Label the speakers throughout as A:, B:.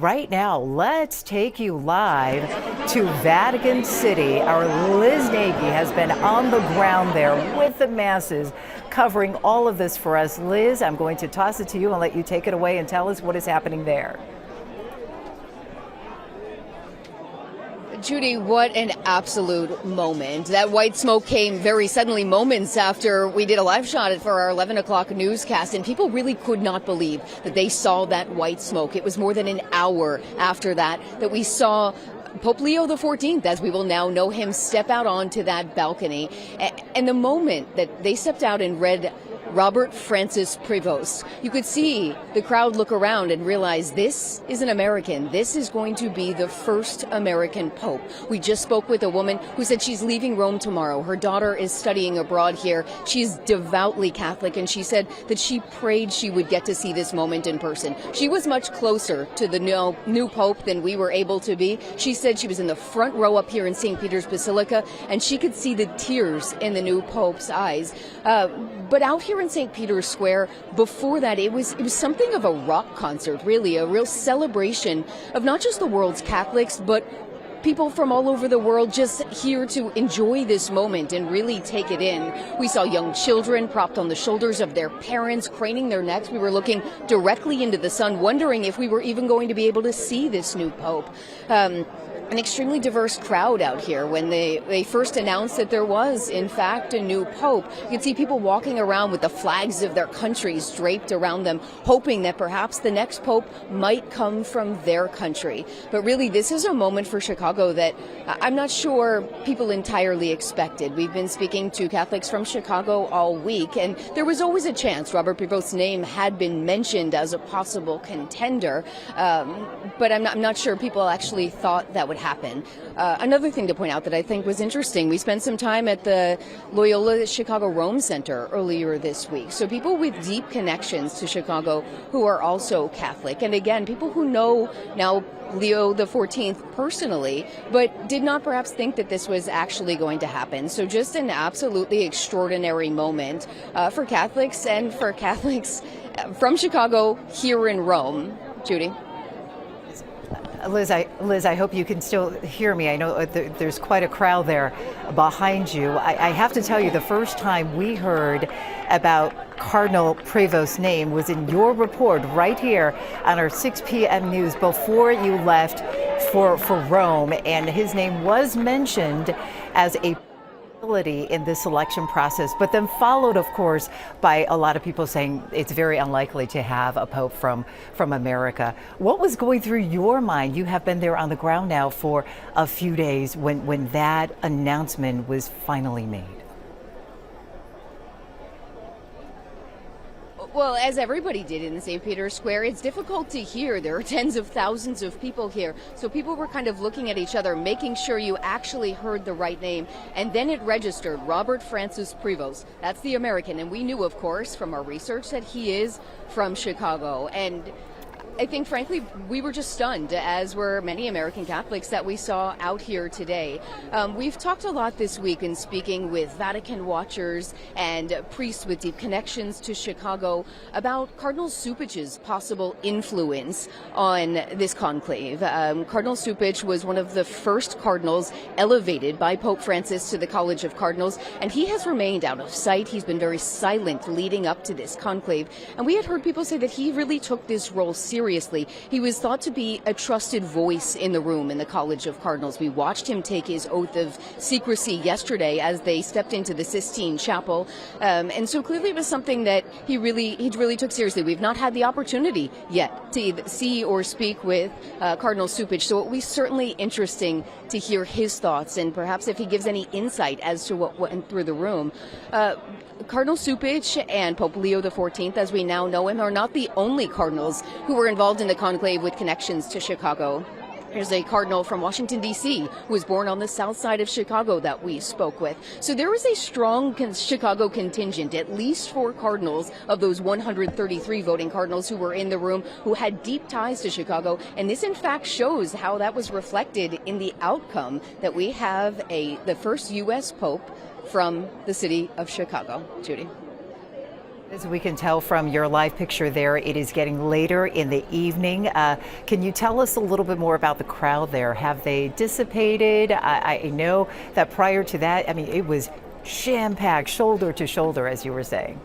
A: Right now, let's take you live to Vatican City. Our Liz Nagy has been on the ground there with the masses, covering all of this for us. Liz, I'm going to toss it to you and let you take it away and tell us what is happening there.
B: Judy, what an absolute moment. That white smoke came very suddenly, moments after we did a live shot for our 11 o'clock newscast, and people really could not believe that they saw that white smoke. It was more than an hour after that we saw Pope Leo the 14th, as we will now know him, step out onto that balcony. And the moment that they stepped out and read Robert Francis Prevost, you could see the crowd look around and realize this is an American. This is going to be the first American Pope. We just spoke with a woman who said she's leaving Rome tomorrow. Her daughter is studying abroad here. She's devoutly Catholic, and she said that she prayed she would get to see this moment in person. She was much closer to the new Pope than we were able to be. She said she was in the front row up here in St. Peter's Basilica, and she could see the tears in the new Pope's eyes. But out here in St. Peter's Square, before that, it was something of a rock concert, really, a real celebration of not just the world's Catholics, but people from all over the world just here to enjoy this moment and really take it in. We saw young children propped on the shoulders of their parents, craning their necks. We were looking directly into the sun, wondering if we were even going to be able to see this new Pope. An extremely diverse crowd out here. When they first announced that there was, in fact, a new Pope, you could see people walking around with the flags of their countries draped around them, hoping that perhaps the next Pope might come from their country. But really, this is a moment for Chicago that I'm not sure people entirely expected. We've been speaking to Catholics from Chicago all week, and there was always a chance Robert Prevost's name had been mentioned as a possible contender, but I'm not sure people actually thought that would happen. Another thing to point out that I think was interesting, we spent some time at the Loyola Chicago Rome Center earlier this week. So people with deep connections to Chicago who are also Catholic. And again, people who know now Leo the 14th personally, but did not perhaps think that this was actually going to happen. So just an absolutely extraordinary moment for Catholics and for Catholics from Chicago here in Rome. Judy?
A: Liz, I hope you can still hear me. I know there's quite a crowd there behind you. I have to tell you, the first time we heard about Cardinal Prevost's name was in your report right here on our 6 p.m. news before you left for Rome, and his name was mentioned as a in this election process, but then followed, of course, by a lot of people saying it's very unlikely to have a pope from America. What was going through your mind? You have been there on the ground now for a few days when that announcement was finally made.
B: Well, as everybody did in the St. Peter's Square, it's difficult to hear. There are tens of thousands of people here. So people were kind of looking at each other, making sure you actually heard the right name. And then it registered, Robert Francis Prevost. That's the American. And we knew, of course, from our research that he is from Chicago. And I think, frankly, we were just stunned, as were many American Catholics that we saw out here today. We've talked a lot this week in speaking with Vatican watchers and priests with deep connections to Chicago about Cardinal Cupich's possible influence on this conclave. Cardinal Cupich was one of the first cardinals elevated by Pope Francis to the College of Cardinals, and he has remained out of sight. He's been very silent leading up to this conclave, and we had heard people say that he really took this role seriously. He was thought to be a trusted voice in the room in the College of Cardinals. We watched him take his oath of secrecy yesterday as they stepped into the Sistine Chapel. And so clearly it was something that he really took seriously. We've not had the opportunity yet to see or speak with Cardinal Cupich, so it will be certainly interesting to hear his thoughts and perhaps if he gives any insight as to what went through the room. Cardinal Cupich and Pope Leo the 14th, as we now know him, are not the only cardinals who were involved in the conclave with connections to Chicago. There's a cardinal from Washington, D.C., who was born on the south side of Chicago that we spoke with. So there was a strong Chicago contingent, at least 4 cardinals of those 133 voting cardinals who were in the room who had deep ties to Chicago. And this, in fact, shows how that was reflected in the outcome that we have the first U.S. Pope from the city of Chicago. Judy.
A: As we can tell from your live picture there, it is getting later in the evening. Can you tell us a little bit more about the crowd there? Have they dissipated? I know that prior to that, I mean, it was jam-packed, shoulder to shoulder, as you were saying.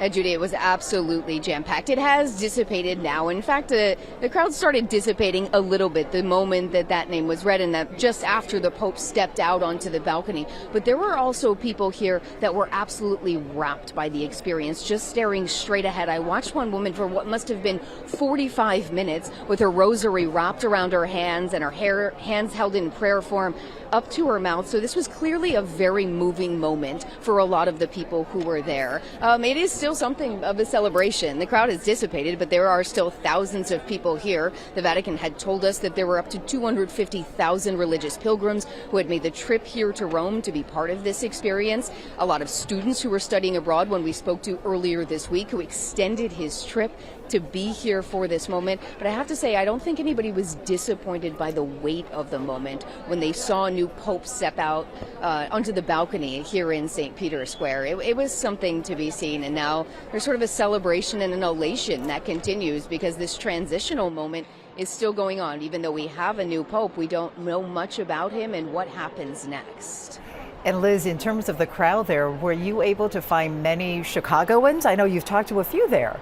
B: Judy, it was absolutely jam-packed. It has dissipated now. In fact, the crowd started dissipating a little bit the moment that name was read and that just after the Pope stepped out onto the balcony. But there were also people here that were absolutely rapt by the experience, just staring straight ahead. I watched one woman for what must have been 45 minutes with her rosary wrapped around her hands and her hands held in prayer form up to her mouth. So this was clearly a very moving moment for a lot of the people who were there. It is still something of a celebration. The crowd has dissipated, but there are still thousands of people here. The Vatican had told us that there were up to 250,000 religious pilgrims who had made the trip here to Rome to be part of this experience. A lot of students who were studying abroad when we spoke to earlier this week who extended his trip to be here for this moment. But I have to say, I don't think anybody was disappointed by the weight of the moment when they saw a new Pope step out onto the balcony here in St. Peter's Square. It was something to be seen, and now there's sort of a celebration and an elation that continues because this transitional moment is still going on. Even though we have a new Pope, we don't know much about him and what happens next.
A: And Liz, in terms of the crowd there, were you able to find many Chicagoans? I know you've talked to a few there.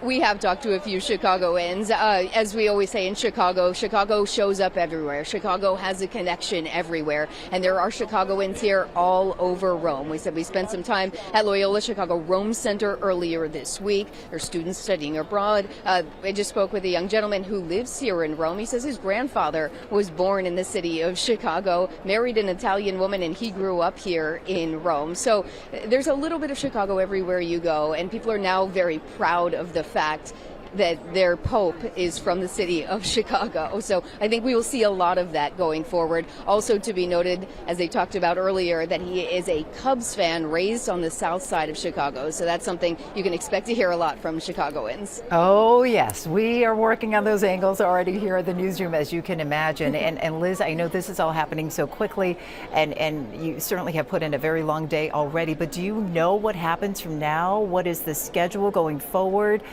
B: We have talked to a few Chicagoans. As we always say in Chicago, Chicago shows up everywhere. Chicago has a connection everywhere. And there are Chicagoans here all over Rome. We said we spent some time at Loyola Chicago Rome Center earlier this week. There are students studying abroad. I just spoke with a young gentleman who lives here in Rome. He says his grandfather was born in the city of Chicago, married an Italian woman, and he grew up here in Rome. So there's a little bit of Chicago everywhere you go, and people are now very proud of the fact that their Pope is from the city of Chicago. So I think we will see a lot of that going forward. Also to be noted, as they talked about earlier, that he is a Cubs fan raised on the south side of Chicago. So that's something you can expect to hear a lot from Chicagoans.
A: Oh, yes. We are working on those angles already here at the newsroom, as you can imagine. And Liz, I know this is all happening so quickly, and you certainly have put in a very long day already, but do you know what happens from now? What is the schedule going forward?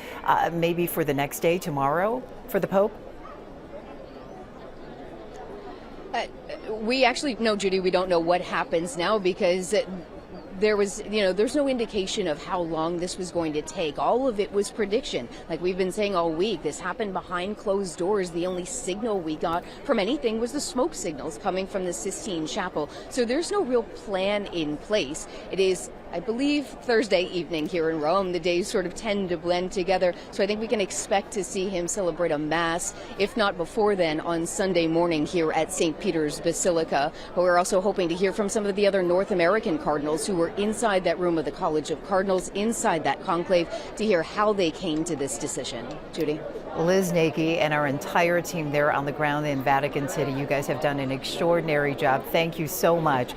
A: Maybe for the next day, tomorrow, for the Pope?
B: We actually, no, Judy, we don't know what happens now because there's no indication of how long this was going to take. All of it was prediction. Like we've been saying all week, this happened behind closed doors. The only signal we got from anything was the smoke signals coming from the Sistine Chapel. So there's no real plan in place. It is, I believe, Thursday evening here in Rome. The days sort of tend to blend together. So I think we can expect to see him celebrate a mass, if not before then, on Sunday morning here at St. Peter's Basilica. But we're also hoping to hear from some of the other North American cardinals who were inside that room of the College of Cardinals, inside that conclave, to hear how they came to this decision. Judy?
A: Liz Nagy and our entire team there on the ground in Vatican City, you guys have done an extraordinary job. Thank you so much.